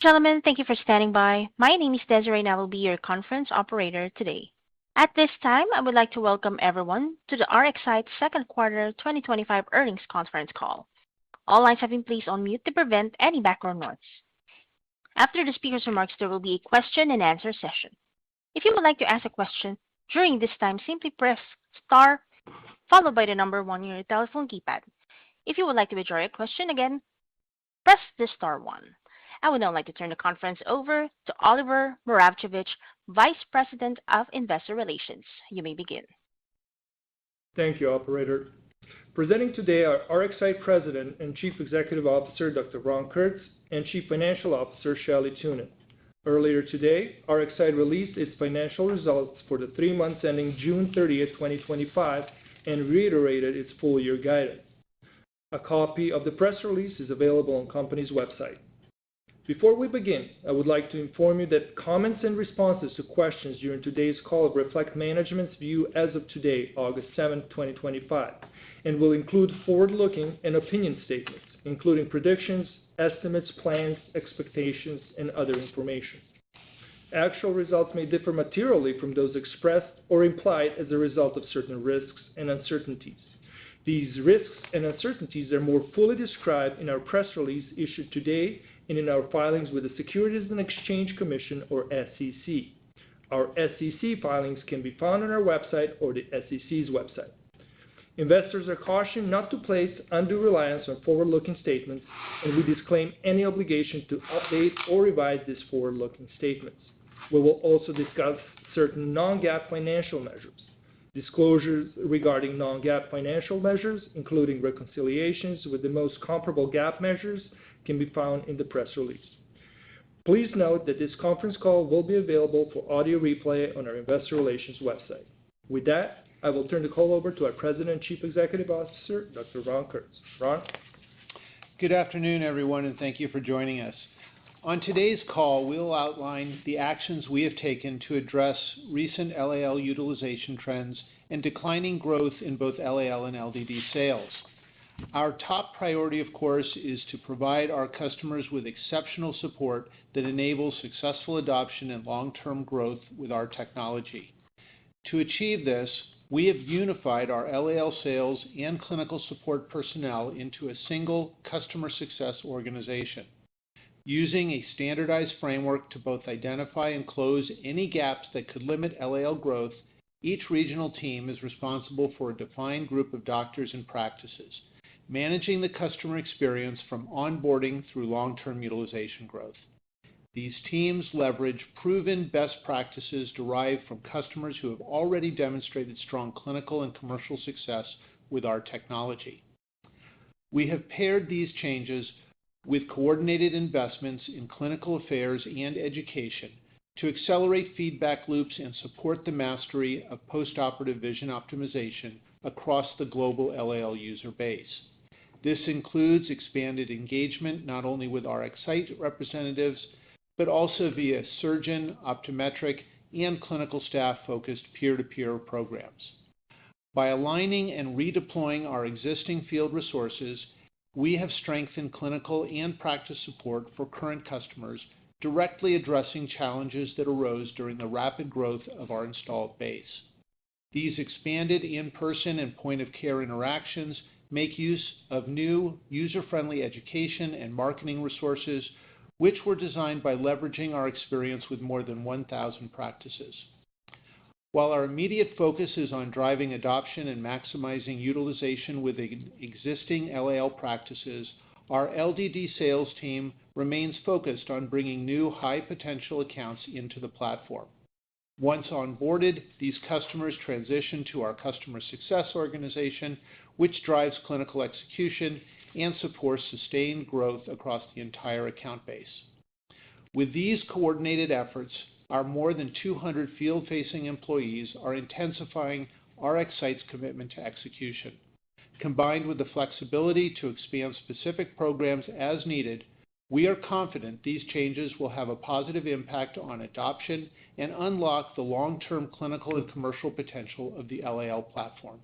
Gentlemen, thank you for standing by. My name is Desiree and I will be your conference operator today. At this time, I would like to welcome everyone to the RxSight second quarter 2025 earnings conference call. All lines have been placed on mute to prevent any background noise. After the speaker's remarks, there will be a question and answer session. If you would like to ask a question during this time, simply press star followed by the number one on your telephone keypad. If you would like to withdraw your question again, press the star one. I would now like to turn the conference over to Oliver Moravcevic, Vice President of Investor Relations. You may begin. Thank you, Operator. Presenting today are RxSight President and Chief Executive Officer Dr. Ron Kurtz and Chief Financial Officer Shelley Thunen. Earlier today, RxSight released its financial results for the 3 months ending June 30, 2025, and reiterated its full-year guidance. A copy of the press release is available on the company's website. Before we begin, I would like to inform you that comments and responses to questions during today's call reflect management's view as of today, August 7, 2025, and will include forward-looking and opinion statements, including predictions, estimates, plans, expectations, and other information. Actual results may differ materially from those expressed or implied as a result of certain risks and uncertainties. These risks and uncertainties are more fully described in our press release issued today and in our filings with the Securities and Exchange Commission, or SEC. Our SEC filings can be found on our website or the SEC's website. Investors are cautioned not to place undue reliance on forward-looking statements, and we disclaim any obligation to update or revise these forward-looking statements. We will also discuss certain non-GAAP financial measures. Disclosures regarding non-GAAP financial measures, including reconciliations with the most comparable GAAP measures, can be found in the press release. Please note that this conference call will be available for audio replay on our Investor Relations website. With that, I will turn the call over to our President and Chief Executive Officer, Dr. Ron Kurtz. Ron? Good afternoon, everyone, and thank you for joining us. On today's call, we'll outline the actions we have taken to address recent LAL utilization trends and declining growth in both LAL and LDD sales. Our top priority, of course, is to provide our customers with exceptional support that enables successful adoption and long-term growth with our technology. To achieve this, we have unified our LAL sales and clinical support personnel into a single customer success organization. Using a standardized framework to both identify and close any gaps that could limit LAL growth, each regional team is responsible for a defined group of doctors and practices, managing the customer experience from onboarding through long-term utilization growth. These teams leverage proven best practices derived from customers who have already demonstrated strong clinical and commercial success with our technology. We have paired these changes with coordinated investments in clinical affairs and education to accelerate feedback loops and support the mastery of postoperative vision optimization across the global LAL user base. This includes expanded engagement not only with RxSight representatives, but also via surgeon, optometric, and clinical staff-focused peer-to-peer programs. By aligning and redeploying our existing field resources, we have strengthened clinical and practice support for current customers, directly addressing challenges that arose during the rapid growth of our installed base. These expanded in-person and point-of-care interactions make use of new user-friendly education and marketing resources, which were designed by leveraging our experience with more than 1,000 practices. While our immediate focus is on driving adoption and maximizing utilization within existing LAL practices, our LDD sales team remains focused on bringing new high-potential accounts into the platform. Once onboarded, these customers transition to our customer success organization, which drives clinical execution and supports sustained growth across the entire account base. With these coordinated efforts, our more than 200 field-facing employees are intensifying RxSight's commitment to execution. Combined with the flexibility to expand specific programs as needed, we are confident these changes will have a positive impact on adoption and unlock the long-term clinical and commercial potential of the LAL platform.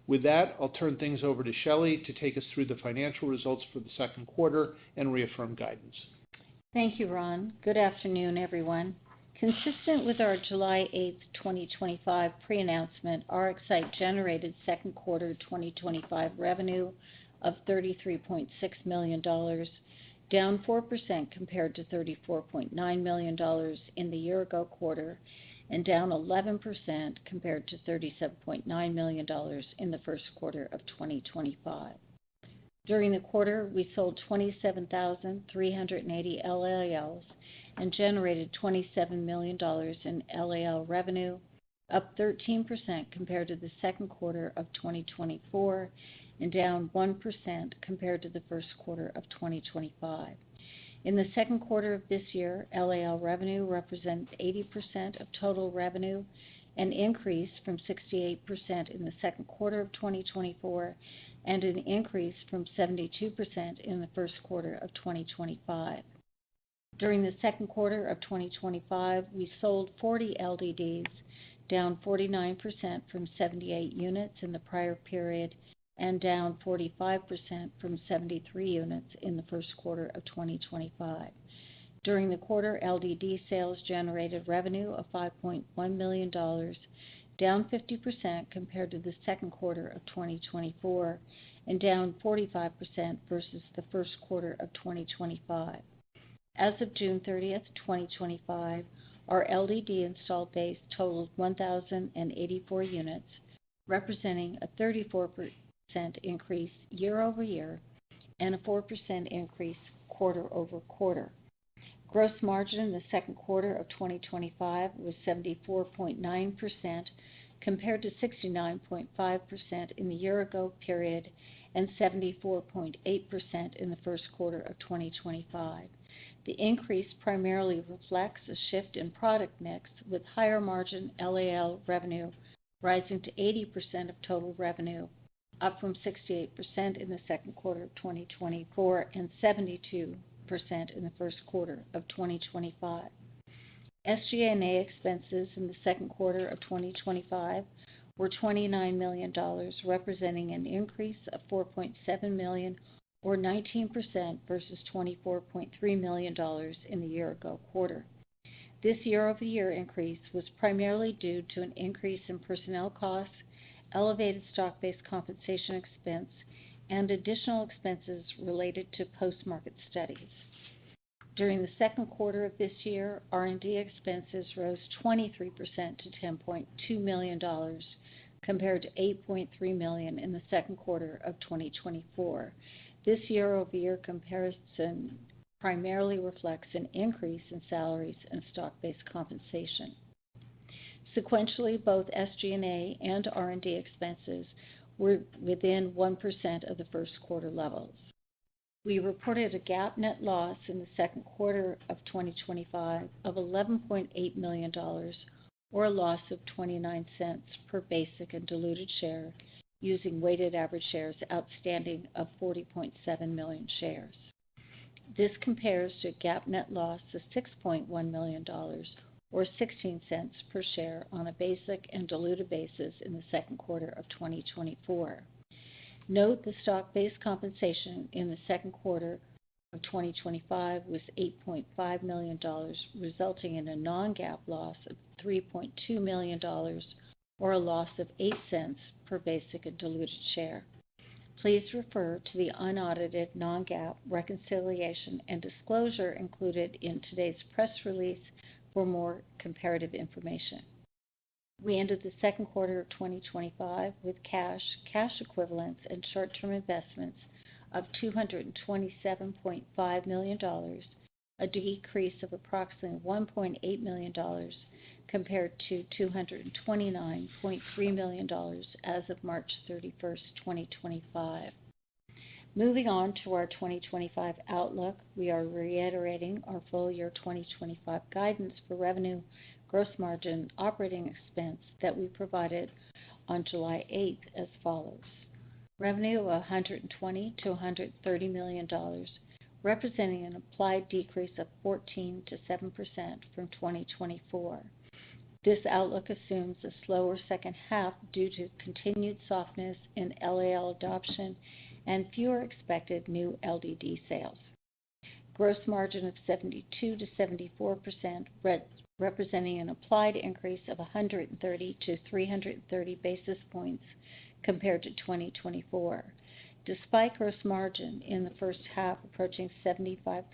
With that, I'll turn things over to Shelley to take us through the financial results for the second quarter and reaffirm guidance. Thank you, Ron. Good afternoon, everyone. Consistent with our July 8, 2025 pre-announcement, RxSight generated second quarter 2025 revenue of $33.6 million, down 4% compared to $34.9 million in the year-ago quarter, and down 11% compared to $37.9 million in the first quarter of 2025. During the quarter, we sold 27,380 LALs and generated $27 million in LAL revenue, up 13% compared to the second quarter of 2024 and down 1% compared to the first quarter of 2025. In the second quarter of this year, LAL revenue represents 80% of total revenue, an increase from 68% in the second quarter of 2024 and an increase from 72% in the first quarter of 2025. During the second quarter of 2025, we sold 40 LDDs, down 49% from 78 units in the prior period and down 45% from 73 units in the first quarter of 2025. During the quarter, LDD sales generated revenue of $5.1 million, down 50% compared to the second quarter of 2024 and down 45% versus the first quarter of 2025. As of June 30, 2025, our LDD installed base totaled 1,084 units, representing a 34% increase year-over-year and a 4% increase quarter-over-quarter. Gross margin in the second quarter of 2025 was 74.9% compared to 69.5% in the year-ago period and 74.8% in the first quarter of 2025. The increase primarily reflects a shift in product mix, with higher margin LAL revenue rising to 80% of total revenue, up from 68% in the second quarter of 2024 and 72% in the first quarter of 2025. SG&A expenses in the second quarter of 2025 were $29 million, representing an increase of $4.7 million or 19% versus $24.3 million in the year-ago quarter. This year-over-year increase was primarily due to an increase in personnel costs, elevated stock-based compensation expense, and additional expenses related to post-market studies. During the second quarter of this year, R&D expenses rose 23% to $10.2 million compared to $8.3 million in the second quarter of 2024. This year-over-year comparison primarily reflects an increase in salaries and stock-based compensation. Sequentially, both SG&A and R&D expenses were within 1% of the first quarter levels. We reported a GAAP net loss in the second quarter of 2025 of $11.8 million, or a loss of 29 cents per basic and diluted share, using weighted average shares outstanding of 40.7 million shares. This compares to a GAAP net loss of $6.1 million, or 16 cents per share on a basic and diluted basis in the second quarter of 2024. Note the stock-based compensation in the second quarter of 2025 was $8.5 million, resulting in a non-GAAP loss of $3.2 million, or a loss of 8 cents per basic and diluted share. Please refer to the unaudited non-GAAP reconciliation and disclosure included in today's press release for more comparative information. We ended the second quarter of 2025 with cash equivalents, and short-term investments of $227.5 million, a decrease of approximately $1.8 million compared to $229.3 million as of March 31, 2025. Moving on to our 2025 outlook, we are reiterating our full year 2025 guidance for revenue, gross margin, operating expense that we provided on July 8 as follows. Revenue of $120 to $130 million, representing an implied decrease of 14 to 7% from 2024. This outlook assumes a slower second half due to continued softness in LAL adoption and fewer expected new LDD sales. gross margin of 72 to 74%, representing an applied increase of 130 to 330 basis points compared to 2024. Despite gross margin in the first half approaching 75%,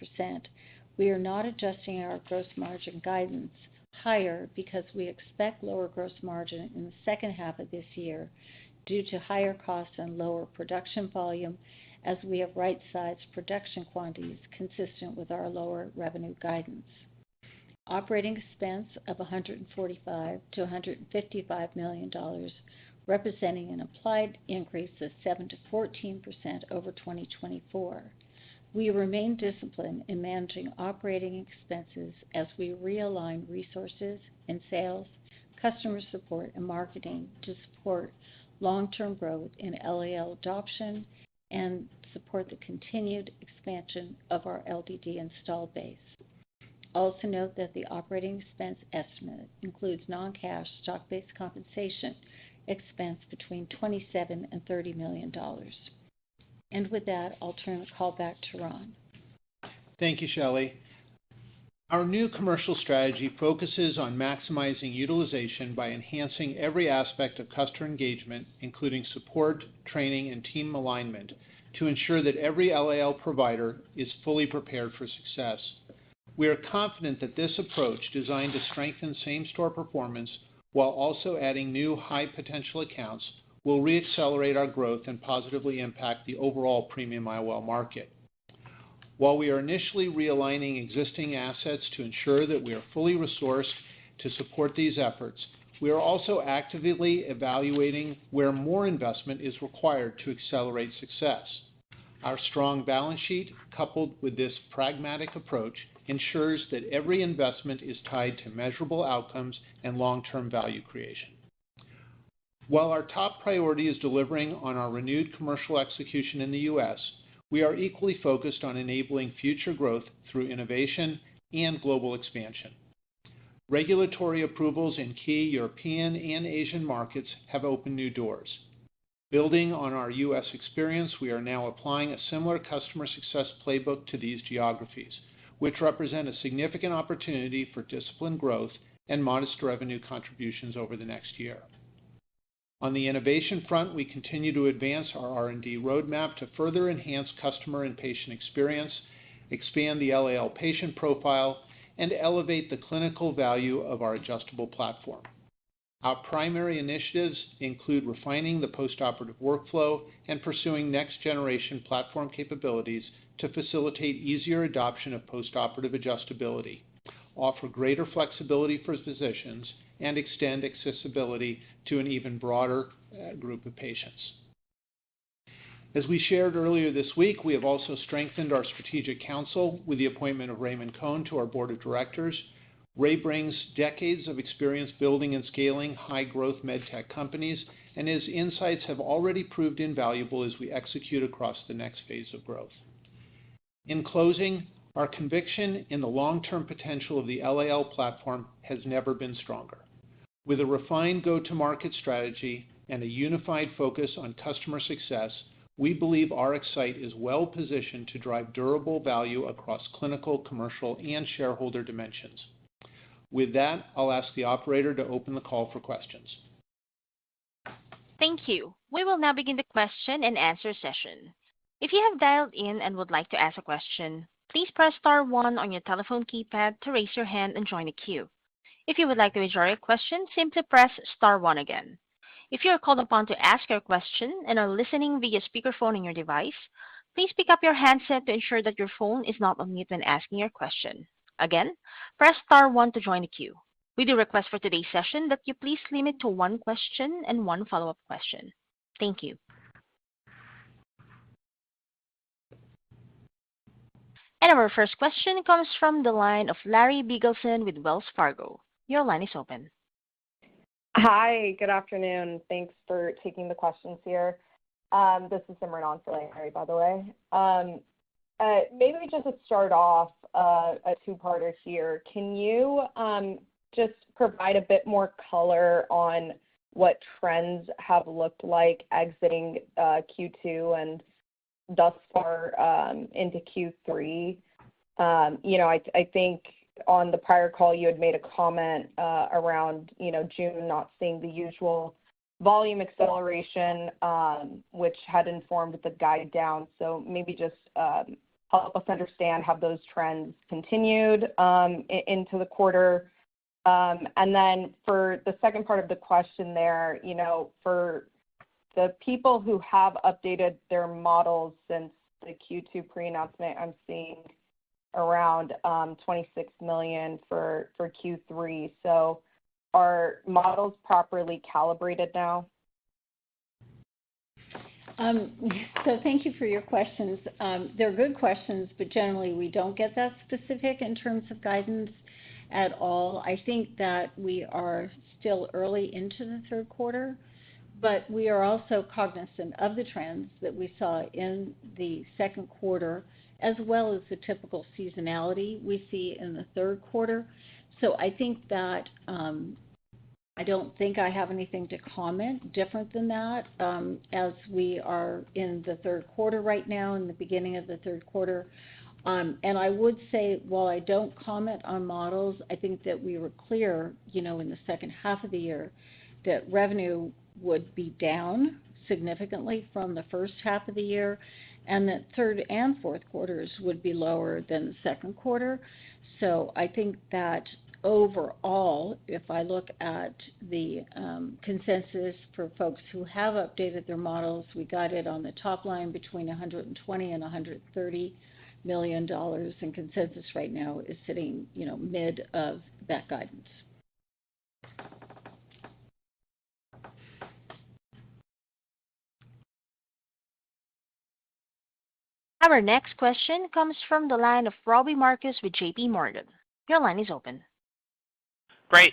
we are not adjusting our gross margin guidance higher because we expect lower gross margin in the second half of this year due to higher costs and lower production volume as we have right-sized production quantities consistent with our lower revenue guidance. Operating expense of $145 to $155 million, representing an applied increase of 7 to 14% over 2024. We remain disciplined in managing operating expenses as we realign resources in sales, customer support, and marketing to support long-term growth in LAL adoption and support the continued expansion of our LDD installed base. Also note that the operating expense estimate includes non-cash stock-based compensation expense between $27 and $30 million. And with that, I'll turn the call back to Ron. Thank you, Shelley. Our new commercial strategy focuses on maximizing utilization by enhancing every aspect of customer engagement, including support, training, and team alignment, to ensure that every LAL provider is fully prepared for success. We are confident that this approach, designed to strengthen same-store performance while also adding new high-potential accounts, will re-accelerate our growth and positively impact the overall premium IOL market. While we are initially realigning existing assets to ensure that we are fully resourced to support these efforts, we are also actively evaluating where more investment is required to accelerate success. Our strong balance sheet, coupled with this pragmatic approach, ensures that every investment is tied to measurable outcomes and long-term value creation. While our top priority is delivering on our renewed commercial execution in the U.S., we are equally focused on enabling future growth through innovation and global expansion. Regulatory approvals in key European and Asian markets have opened new doors. Building on our U.S. experience, we are now applying a similar customer success playbook to these geographies, which represent a significant opportunity for disciplined growth and modest revenue contributions over the next year. On the innovation front, we continue to advance our R&D roadmap to further enhance customer and patient experience, expand the LAL patient profile, and elevate the clinical value of our adjustable platform. Our primary initiatives include refining the postoperative workflow and pursuing next-generation platform capabilities to facilitate easier adoption of postoperative adjustability, offer greater flexibility for physicians, and extend accessibility to an even broader group of patients. As we shared earlier this week, we have also strengthened our strategic council with the appointment of Raymond Cohn to our board of directors. Ray brings decades of experience building and scaling high-growth medtech companies, and his insights have already proved invaluable as we execute across the next phase of growth. In closing, our conviction in the long-term potential of the LAL platform has never been stronger. With a refined go-to-market strategy and a unified focus on customer success, we believe RxSight is well positioned to drive durable value across clinical, commercial, and shareholder dimensions. With that, I'll ask the operator to open the call for questions. Thank you. We will now begin the question and answer session. If you have dialed in and would like to ask a question, please press star 1 on your telephone keypad to raise your hand and join the queue. If you would like to withdraw your question, simply press star 1 again. If you are called upon to ask your question and are listening via speakerphone on your device, please pick up your handset to ensure that your phone is not on mute when asking your question. Again, press star 1 to join the queue. We do request for today's session that you please limit to one question and one follow-up question. Thank you. And our first question comes from the line of Larry Biegelsen with Wells Fargo. Your line is open. Hi, good afternoon. Thanks for taking the questions here. This is Simran on for Larry, by the way. Maybe just to start off, a two-parter here. Can you just provide a bit more color on what trends have looked like exiting Q2 and thus far into Q3? I think on the prior call you had made a comment around, June not seeing the usual volume acceleration, which had informed the guide down. So maybe just help us understand how those trends continued into the quarter. And then for the second part of the question there, for the people who have updated their models since the Q2 pre-announcement, I'm seeing around $26 million for Q3. So are models properly calibrated now? So thank you for your questions. They're good questions, but generally we don't get that specific in terms of guidance at all. I think that we are still early into the third quarter, but we are also cognizant of the trends that we saw in the second quarter, as well as the typical seasonality we see in the third quarter. So I think that I don't think I have anything to comment different than that, as we are in the third quarter right now, in the beginning of the third quarter. And I would say, while I don't comment on models, I think that we were clear, in the second half of the year, that revenue would be down significantly from the first half of the year, and that third and fourth quarters would be lower than the second quarter. So I think that overall, if I look at the consensus for folks who have updated their models, we got it on the top line between $120 and $130 million, and consensus right now is sitting, mid of that guidance. Our next question comes from the line of Robbie Marcus with JP Morgan. Your line is open. Great.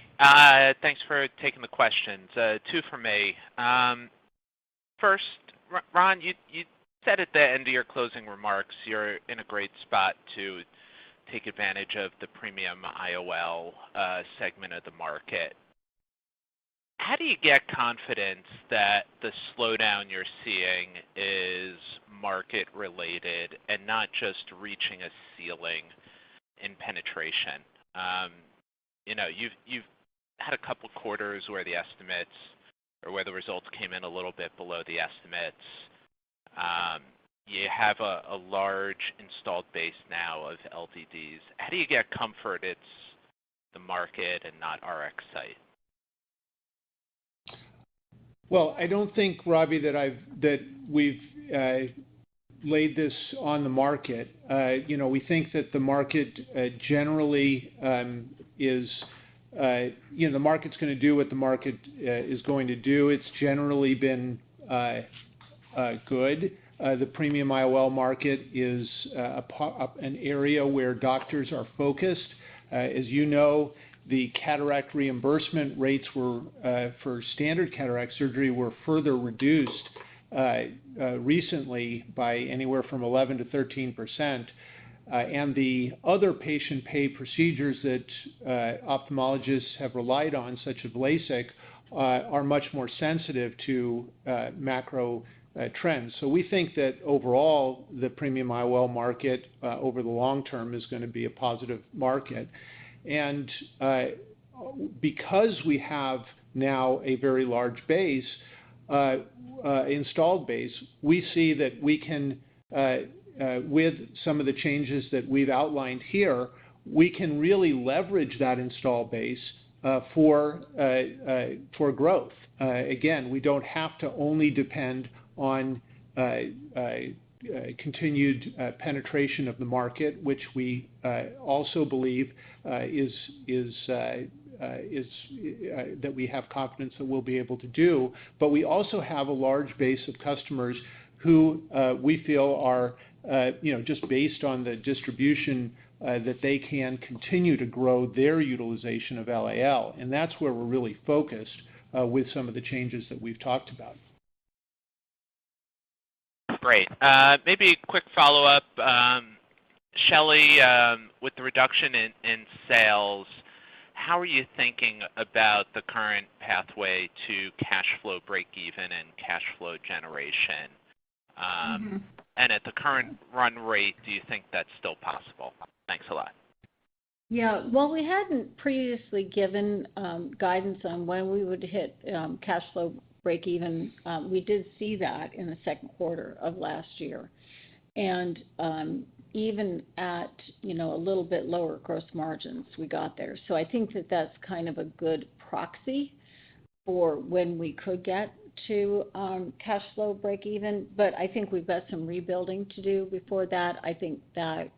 Thanks for taking the questions. Two for me. First, Ron, you said at the end of your closing remarks you're in a great spot to take advantage of the premium IOL segment of the market. How do you get confidence that the slowdown you're seeing is market related and not just reaching a ceiling in penetration? You've had a couple quarters where the estimates or where the results came in a little bit below the estimates. You have a large installed base now of LDDs. How do you get comfort it's the market and not RxSight? Well, I don't think, Robbie, that we've laid this on the market. We think that the market generally is, the market's going to do what the market is going to do. It's generally been good. The premium IOL market is an area where doctors are focused. As you know, the cataract reimbursement rates were for standard cataract surgery were further reduced recently by anywhere from 11 to 13%. And the other patient pay procedures that ophthalmologists have relied on, such as LASIK, are much more sensitive to macro trends. So we think that overall the premium IOL market over the long term is going to be a positive market. And because we have now a very large base, installed base, we see that we can, with some of the changes that we've outlined here, we can really leverage that install base for growth. Again, we don't have to only depend on continued penetration of the market, which we also believe is that we have confidence that we'll be able to do. But we also have a large base of customers who we feel are, just based on the distribution, that they can continue to grow their utilization of LAL. And that's where we're really focused with some of the changes that we've talked about. Great. Maybe a quick follow-up. Shelley, with the reduction in sales, how are you thinking about the current pathway to cash flow break-even and cash flow generation? And at the current run rate, do you think that's still possible? Thanks a lot. Yeah, well, we hadn't previously given guidance on when we would hit cash flow break even. We did see that in the second quarter of last year. And even at, a little bit lower gross margins, we got there. So I think that that's kind of a good proxy for when we could get to cash flow break even. But I think we've got some rebuilding to do before that. I think that,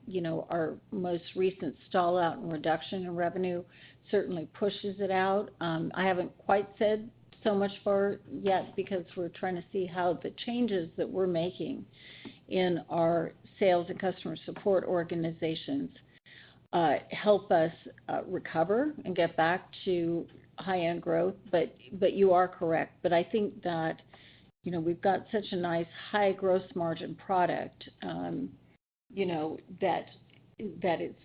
our most recent stall out and reduction in revenue certainly pushes it out. I haven't quite said so much for yet because we're trying to see how the changes that we're making in our sales and customer support organizations help us recover and get back to high-end growth. But you are correct. But I think that, we've got such a nice high gross margin product, that it's,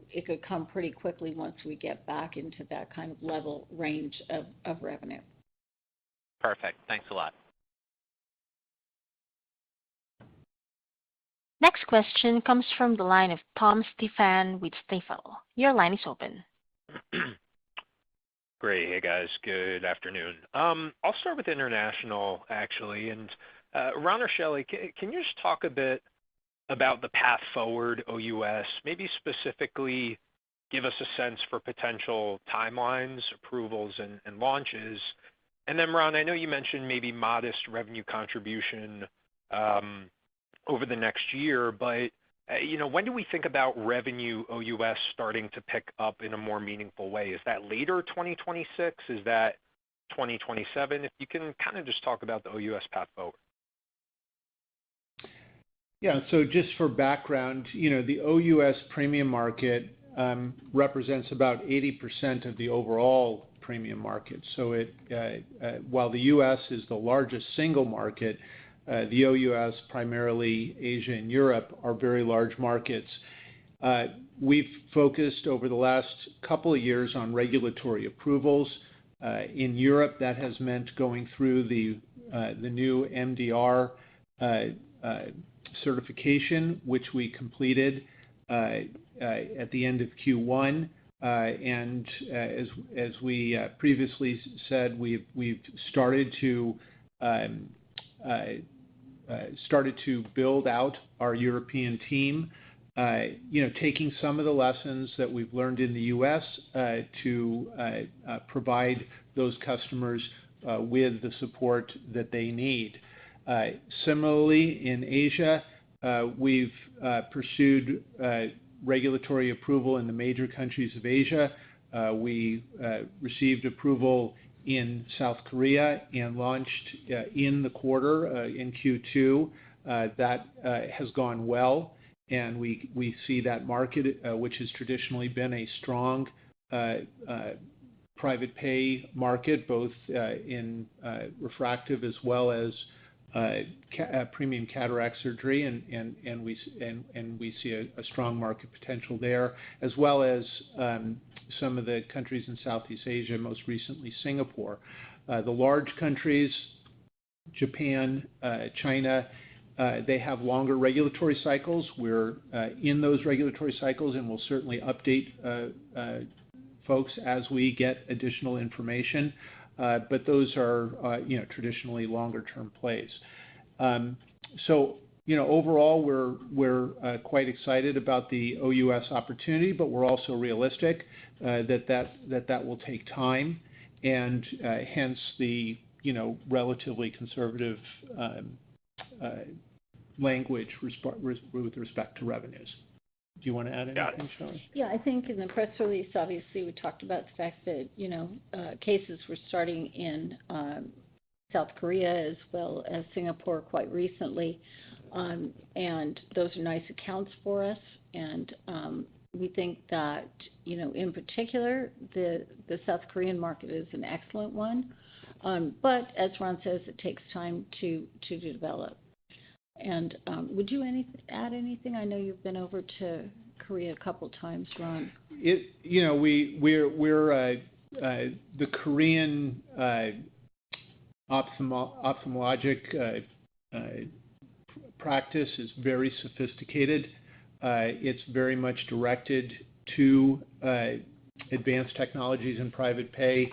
it could come pretty quickly once we get back into that kind of level range of revenue. Perfect. Thanks a lot. Next question comes from the line of Tom Stephan with Stifel. Your line is open. Great. Hey, guys. Good afternoon. I'll start with international, actually. And Ron or Shelley, can you just talk a bit about the path forward OUS, maybe specifically give us a sense for potential timelines, approvals, and launches? And then, Ron, I know you mentioned maybe modest revenue contribution over the next year, but when do we think about revenue OUS starting to pick up in a more meaningful way? Is that later 2026? Is that 2027? If you can kind of just talk about the OUS path forward. Yeah, so just for background, the OUS premium market represents about 80% of the overall premium market. So while the U.S. is the largest single market, the OUS, primarily Asia and Europe, are very large markets. We've focused over the last couple of years on regulatory approvals. In Europe, that has meant going through the new MDR certification, which we completed at the end of Q1. And as we previously said, we've started to build out our European team, taking some of the lessons that we've learned in the U.S. To provide those customers with the support that they need. Similarly, in Asia, we've pursued regulatory approval in the major countries of Asia. We received approval in South Korea and launched in the quarter in Q2. That has gone well, and we see that market, which has traditionally been a strong private pay market, both in refractive as well as premium cataract surgery, and we see a strong market potential there, as well as some of the countries in Southeast Asia, most recently Singapore. The large countries, Japan, China, they have longer regulatory cycles. We're in those regulatory cycles, and we'll certainly update folks as we get additional information. But those are, traditionally longer-term plays. So, overall, we're quite excited about the OUS opportunity, but we're also realistic that will take time, and hence the relatively conservative language with respect to revenues. Do you want to add anything, Shelley? Yeah, I think in the press release, obviously, we talked about the fact that, cases were starting in South Korea as well as Singapore quite recently. And those are nice accounts for us. And we think that, in particular, the South Korean market is an excellent one. But as Ron says, it takes time to develop. And would you add anything? I know you've been over to Korea a couple times, Ron. We're the Korean ophthalmologic practice is very sophisticated. It's very much directed to advanced technologies and private pay.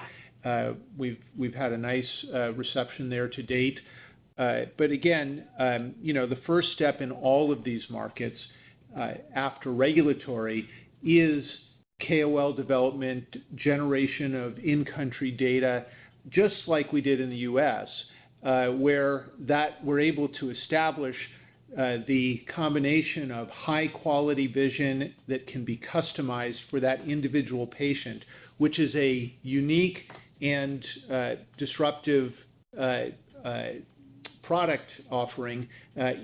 We've had a nice reception there to date. But again, the first step in all of these markets after regulatory is KOL development, generation of in-country data, just like we did in the U.S., where we're able to establish the combination of high-quality vision that can be customized for that individual patient, which is a unique and disruptive product offering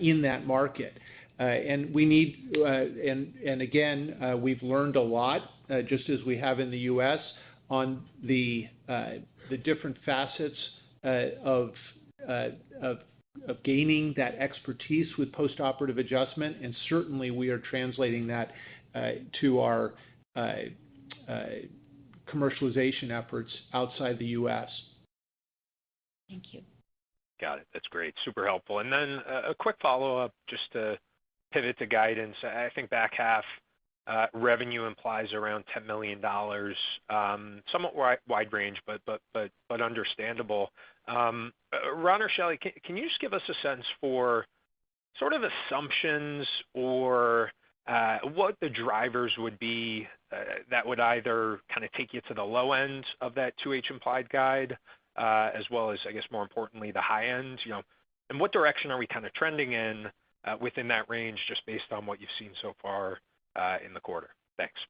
in that market. And we need, and again, we've learned a lot, just as we have in the U.S., on the different facets of gaining that expertise with postoperative adjustment, and certainly we are translating that to our commercialization efforts outside the U.S. Thank you. Got it. That's great. Super helpful. And then a quick follow-up just to pivot to guidance. I think back half revenue implies around $10 million, somewhat wide range, but understandable. Ron or Shelley, can you just give us a sense for sort of assumptions or what the drivers would be that would either kind of take you to the low end of that 2H implied guide, as well as, I guess, more importantly, the high end, and what direction are we kind of trending in within that range, just based on what you've seen so far in the quarter? Thanks.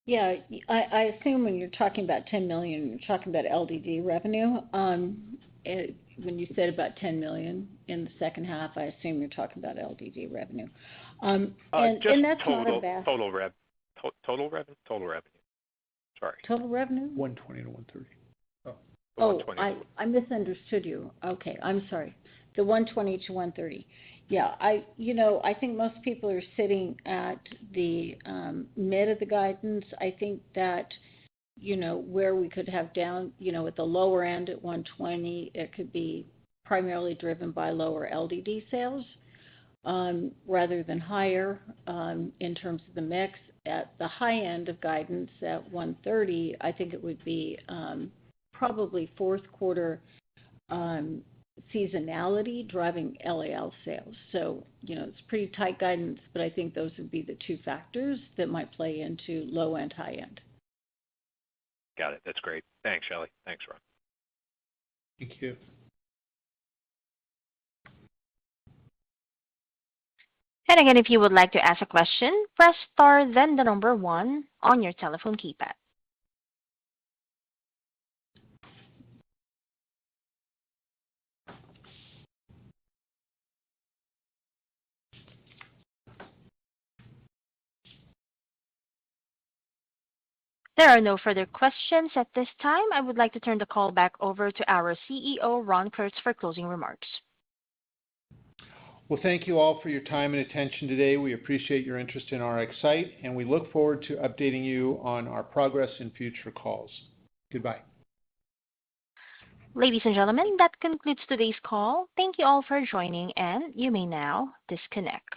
Yeah, I assume when you're talking about $10 million, you're talking about LDD revenue. When you said about $10 million in the second half, I assume you're talking about LDD revenue. And that's total, not a bad... Total revenue? Sorry. Total revenue? 120 to 130. Oh, I misunderstood you. Okay, I'm sorry. The 120 to 130. Yeah, I think most people are sitting at the mid of the guidance. I think that, where we could have down, at the lower end at 120, it could be primarily driven by lower LDD sales rather than higher in terms of the mix. At the high end of guidance at 130, I think it would be probably fourth quarter seasonality driving LAL sales. So, it's pretty tight guidance, but I think those would be the two factors that might play into low end, high end. Got it. That's great. Thanks, Shelley. Thanks, Ron. Thank you. And again, if you would like to ask a question, press star, then the number 1 on your telephone keypad. There are no further questions at this time. I would like to turn the call back over to our CEO, Ron Kurtz, for closing remarks. Well, thank you all for your time and attention today. We appreciate your interest in RxSight, and we look forward to updating you on our progress in future calls. Goodbye. Ladies and gentlemen, that concludes today's call. Thank you all for joining, and you may now disconnect.